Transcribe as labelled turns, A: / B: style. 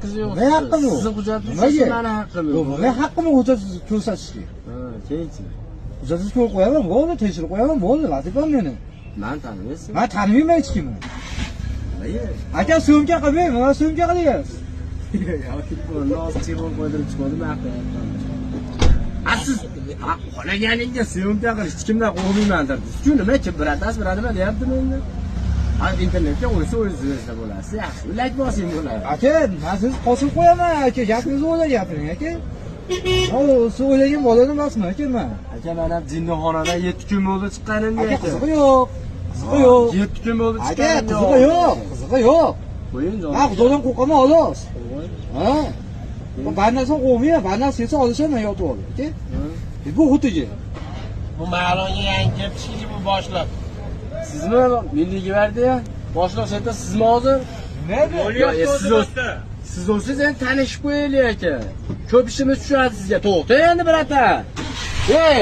A: haqqingiz yo'q.
B: Ne haqqim yo'q?
A: Sizning hujjatingiz
B: Nimaga?
A: meni haqqim
B: Yo'q,
A: yo'q.
B: men haqqimni hujjatsiz ko'rsatishga.
A: Ha, keyinchi.
B: Hujjatsiz ko'rib qo'yaman, bo'ldi, tekshirib qo'yaman, bo'ldi, vazifam meni.
A: Men tanimaysiz.
B: Men tanimayman hech kimni.
A: Nimaga?
B: Aka so'mka qilmang, mana so'mka qilyapsiz.
A: Yoki buni ozchilik bo'lib qo'ydirib chiqmadim, haqiyatdan. Siz xohlaganingga syomka qilish hech kimdan qo'rqmayman derdingiz. Shu nima kim biratasi biradimi deyaptimi endi? Hozir internetga o'ysa o'zingizda bo'lasiz. Yaxshi, like bosing bo'ladi.
B: Aka, men sizni qo'shib qo'yaman, aka, gapingizni o'ylab gapiring, aka. Siz o'ylagan boladan emasman, aka men.
A: Aka, men ham jinnixonadan 7 kun bo'ldi chiqqanim
B: Aka, qizig'i yo'q. Qizig'i yo'q.
A: 7 kun bo'ldi
B: Aka,
A: chiqqanim
B: qizig'i yo'q. Qizig'i yo'q.
A: Qo'ying jon.
B: Ha, xudodan qo'rqaman, xolos. Ha? Bandasan qo'ymayman, bandas yesa olishaman yotib olib, aka. Bu xutiga.
C: Bu ma'lumga yangi kelibdiki bu boshliq.
A: Sizmi Milliy gvardiya? Boshliq shetda sizmi hozir? Siz o'zingiz endi tanishib qo'yaylik aka. Ko'p ishimiz tushadi sizga. To'xtang endi birata. Ey!